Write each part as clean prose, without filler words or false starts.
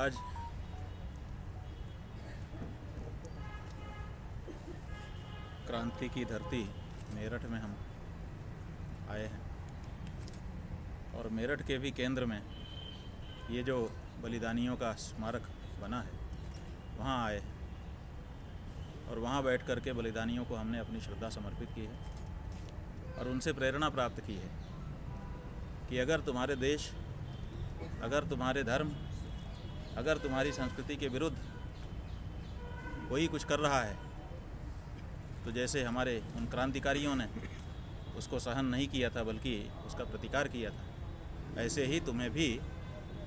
आज क्रांति की धरती मेरठ में हम आए हैं और मेरठ के भी केंद्र में ये जो बलिदानियों का स्मारक बना है वहाँ आए हैं और वहाँ बैठ कर के बलिदानियों को हमने अपनी श्रद्धा समर्पित की है और उनसे प्रेरणा प्राप्त की है कि अगर तुम्हारे देश, अगर तुम्हारे धर्म, अगर तुम्हारी संस्कृति के विरुद्ध कोई कुछ कर रहा है तो जैसे हमारे उन क्रांतिकारियों ने उसको सहन नहीं किया था बल्कि उसका प्रतिकार किया था, ऐसे ही तुम्हें भी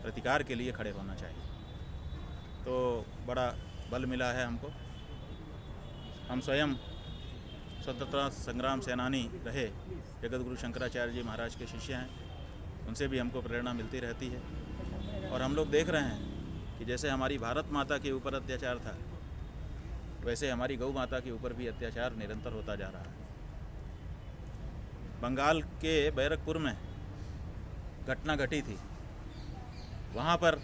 प्रतिकार के लिए खड़े होना चाहिए। तो बड़ा बल मिला है हमको। हम स्वयं स्वतंत्रता संग्राम सेनानी रहे जगत गुरु शंकराचार्य जी महाराज के शिष्य हैं, उनसे भी हमको प्रेरणा मिलती रहती है। और हम लोग देख रहे हैं कि जैसे हमारी भारत माता के ऊपर अत्याचार था वैसे हमारी गौ माता के ऊपर भी अत्याचार निरंतर होता जा रहा है। बंगाल के बैरकपुर में घटना घटी थी, वहाँ पर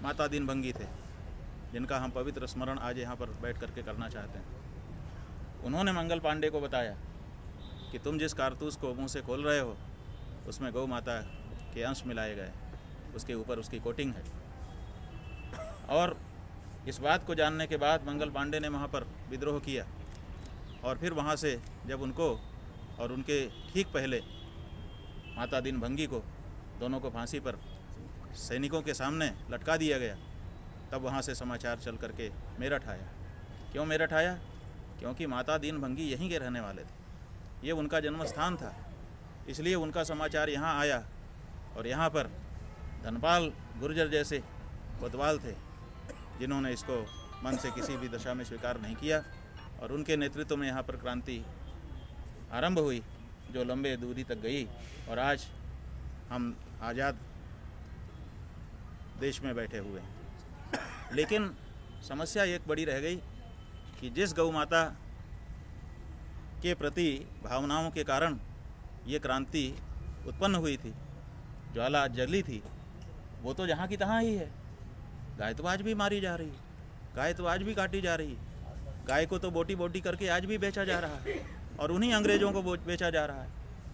माता दीनभंगी थे जिनका हम पवित्र स्मरण आज यहाँ पर बैठ करके करना चाहते हैं। उन्होंने मंगल पांडे को बताया कि तुम जिस कारतूस को मुंह से खोल रहे हो उसमें गौ माता के अंश मिलाए गए, उसके ऊपर उसकी कोटिंग है। और इस बात को जानने के बाद मंगल पांडे ने वहाँ पर विद्रोह किया और फिर वहाँ से जब उनको और उनके ठीक पहले माता दीनभंगी को दोनों को फांसी पर सैनिकों के सामने लटका दिया गया, तब वहाँ से समाचार चल करके मेरठ आया। क्यों मेरठ आया? क्योंकि माता दीनभंगी यहीं के रहने वाले थे, ये उनका जन्म स्थान था, इसलिए उनका समाचार यहाँ आया। और यहाँ पर धनपाल गुर्जर जैसे कोतवाल थे जिन्होंने इसको मन से किसी भी दशा में स्वीकार नहीं किया और उनके नेतृत्व में यहाँ पर क्रांति आरंभ हुई जो लंबे दूरी तक गई और आज हम आज़ाद देश में बैठे हुए हैं। लेकिन समस्या एक बड़ी रह गई कि जिस गौ माता के प्रति भावनाओं के कारण ये क्रांति उत्पन्न हुई थी, ज्वाला जली थी, वो तो जहाँ की तहाँ ही है। गाय तो आज भी मारी जा रही है, गाय तो आज भी काटी जा रही है, गाय को तो बोटी बोटी करके आज भी बेचा जा रहा है और उन्हीं अंग्रेज़ों को बेचा जा रहा है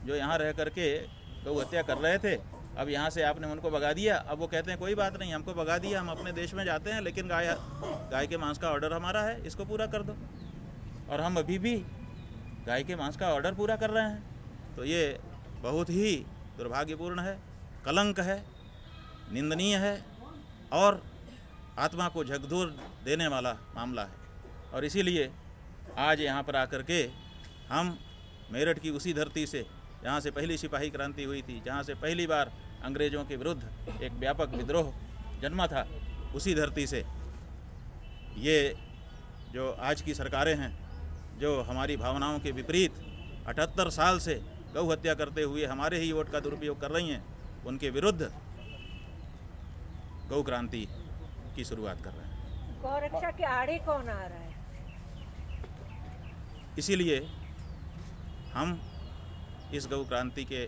जो यहाँ रह करके गौ हत्या कर रहे थे। अब यहाँ से आपने उनको भगा दिया, अब वो कहते हैं कोई बात नहीं, हमको भगा दिया, हम अपने देश में जाते हैं, लेकिन गाय के मांस का ऑर्डर हमारा है, इसको पूरा कर दो। और हम अभी भी गाय के मांस का ऑर्डर पूरा कर रहे हैं। तो ये बहुत ही दुर्भाग्यपूर्ण है, कलंक है, निंदनीय है और आत्मा को झकझोर देने वाला मामला है। और इसीलिए आज यहाँ पर आकर के हम मेरठ की उसी धरती से जहाँ से पहली सिपाही क्रांति हुई थी, जहाँ से पहली बार अंग्रेज़ों के विरुद्ध एक व्यापक विद्रोह जन्मा था, उसी धरती से ये जो आज की सरकारें हैं जो हमारी भावनाओं के विपरीत 78 साल से गौ हत्या करते हुए हमारे ही वोट का दुरुपयोग कर रही हैं, उनके विरुद्ध गौ क्रांति की शुरुआत कर रहे हैं। गौ रक्षा के आड़े कौन आ रहा है? इसीलिए हम इस गौ क्रांति के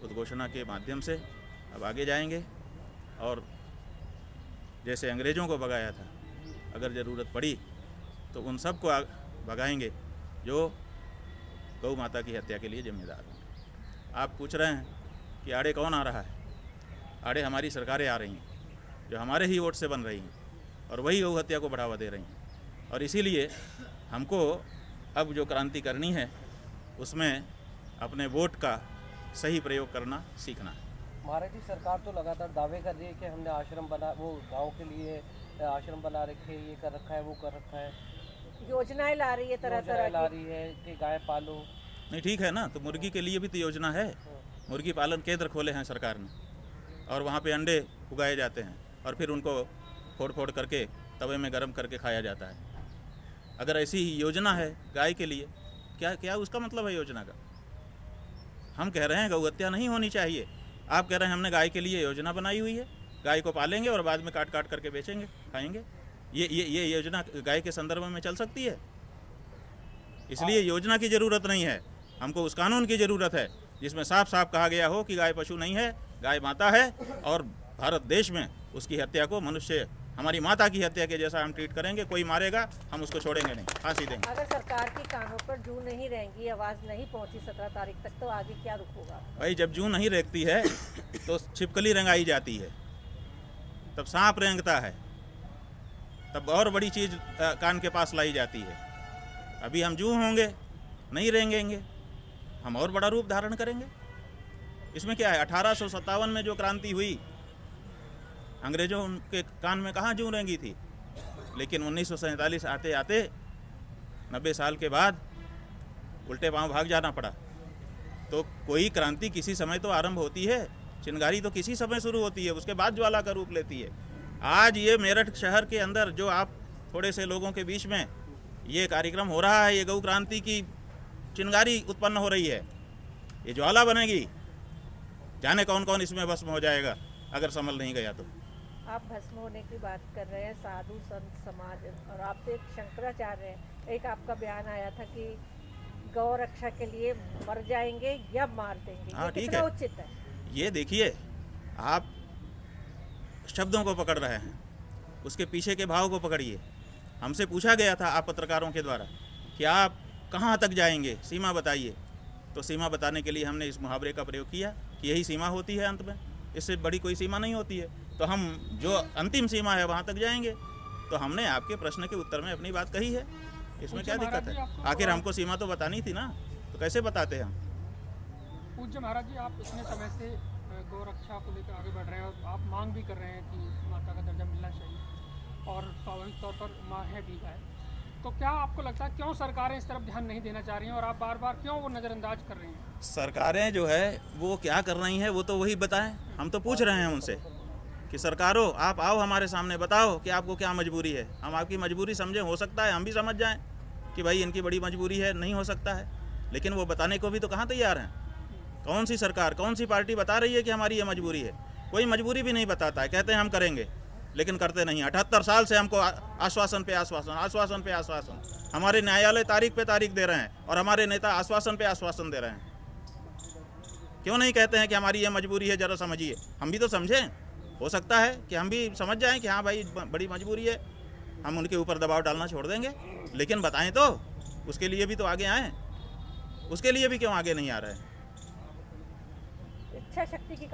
उद्घोषणा के माध्यम से अब आगे जाएंगे और जैसे अंग्रेज़ों को भगाया था, अगर ज़रूरत पड़ी तो उन सब को भगाएंगे जो गौ माता की हत्या के लिए जिम्मेदार हैं। आप पूछ रहे हैं कि आड़े कौन आ रहा है? आड़े हमारी सरकारें आ रही हैं जो हमारे ही वोट से बन रही हैं और वही गौ हत्या को बढ़ावा दे रही हैं। और इसीलिए हमको अब जो क्रांति करनी है उसमें अपने वोट का सही प्रयोग करना सीखना है। महाराज जी, सरकार तो लगातार दावे कर रही है कि हमने आश्रम बना, वो गांव के लिए आश्रम बना रखे, ये कर रखा है, वो कर रखा है, योजनाएं ला रही है, तरह तरह ला रही है कि गाय पालो। नहीं, ठीक है ना, तो मुर्गी के लिए भी तो योजना है। मुर्गी पालन केंद्र खोले हैं सरकार ने और वहाँ पे अंडे उगाए जाते हैं और फिर उनको फोड़ फोड़ करके तवे में गर्म करके खाया जाता है। अगर ऐसी ही योजना है गाय के लिए, क्या उसका मतलब है योजना का? हम कह रहे हैं गौ हत्या नहीं होनी चाहिए, आप कह रहे हैं हमने गाय के लिए योजना बनाई हुई है, गाय को पालेंगे और बाद में काट काट करके बेचेंगे, खाएंगे। ये योजना गाय के संदर्भ में चल सकती है? इसलिए योजना की ज़रूरत नहीं है, हमको उस कानून की ज़रूरत है जिसमें साफ साफ कहा गया हो कि गाय पशु नहीं है, गाय माता है और भारत देश में उसकी हत्या को मनुष्य हमारी माता की हत्या के जैसा हम ट्रीट करेंगे। कोई मारेगा हम उसको छोड़ेंगे नहीं, फांसी देंगे। अगर सरकार की कानों पर जू नहीं रहेंगी, आवाज़ नहीं पहुंची 17 तारीख तक, तो आगे क्या रुख होगा? भाई जब जूं नहीं रेंगती है तो छिपकली रंगाई जाती है, तब सांप रेंगता है, तब और बड़ी चीज़ कान के पास लाई जाती है। अभी हम जूं होंगे, नहीं रेंगेंगे, हम और बड़ा रूप धारण करेंगे। इसमें क्या है? 1857 में जो क्रांति हुई, अंग्रेजों के कान में कहाँ जूं रेंगी थी, लेकिन 1947 आते आते 90 साल के बाद उल्टे पांव भाग जाना पड़ा। तो कोई क्रांति किसी समय तो आरंभ होती है, चिंगारी तो किसी समय शुरू होती है, उसके बाद ज्वाला का रूप लेती है। आज ये मेरठ शहर के अंदर जो आप थोड़े से लोगों के बीच में ये कार्यक्रम हो रहा है, ये गौ क्रांति की चिंगारी उत्पन्न हो रही है, ये ज्वाला बनेगी। जाने कौन कौन इसमें भस्म हो जाएगा अगर संभल नहीं गया तो। आप भस्म होने की बात कर रहे हैं, साधु संत समाज, और आप तो एक शंकराचार्य हैं। एक आपका बयान आया था कि गौ रक्षा के लिए मर जाएंगे या मार देंगे। हाँ, ये ठीक कितना है। उचित है? ये देखिए, आप शब्दों को पकड़ रहे हैं, उसके पीछे के भाव को पकड़िए। हमसे पूछा गया था आप पत्रकारों के द्वारा कि आप कहाँ तक जाएंगे, सीमा बताइए। तो सीमा बताने के लिए हमने इस मुहावरे का प्रयोग किया कि यही सीमा होती है, अंत में इससे बड़ी कोई सीमा नहीं होती है। तो हम जो अंतिम सीमा है वहाँ तक जाएंगे। तो हमने आपके प्रश्न के उत्तर में अपनी बात कही है, इसमें क्या दिक्कत है? आखिर हमको सीमा तो बतानी थी ना, तो कैसे बताते हम? पूज्य महाराज जी, आप इतने समय से गौ रक्षा को लेकर आगे बढ़ रहे हैं और आप मांग भी कर रहे हैं कि माता का दर्जा मिलना चाहिए, और स्वाभाविक तौर पर माँ है भी है। तो क्या आपको लगता है क्यों सरकारें इस तरफ ध्यान नहीं देना चाह रही हैं, और आप बार बार क्यों वो नज़रअंदाज कर रही हैं? सरकारें जो है वो क्या कर रही हैं वो तो वही बताएं। हम तो पूछ रहे हैं उनसे कि सरकारों आप आओ हमारे सामने, बताओ कि आपको क्या मजबूरी है। हम आपकी मजबूरी समझें, हो सकता है हम भी समझ जाएं कि भाई इनकी बड़ी मजबूरी है, नहीं हो सकता है, लेकिन वो बताने को भी तो कहाँ तैयार हैं। कौन सी सरकार, कौन सी पार्टी बता रही है कि हमारी ये मजबूरी है? कोई मजबूरी भी नहीं बताता है, कहते हैं हम करेंगे लेकिन करते नहीं। 78 साल से हमको आश्वासन पे आश्वासन, आश्वासन पे आश्वासन। हमारे न्यायालय तारीख पे तारीख दे रहे हैं और हमारे नेता आश्वासन पे आश्वासन दे रहे हैं। क्यों नहीं कहते हैं कि हमारी ये मजबूरी है, जरा समझिए। हम भी तो समझें, हो सकता है कि हम भी समझ जाएं कि हाँ भाई बड़ी मजबूरी है, हम उनके ऊपर दबाव डालना छोड़ देंगे, लेकिन बताएं तो, उसके लिए भी तो आगे आएँ। उसके लिए भी क्यों आगे नहीं आ रहे हैं? इच्छा शक्ति की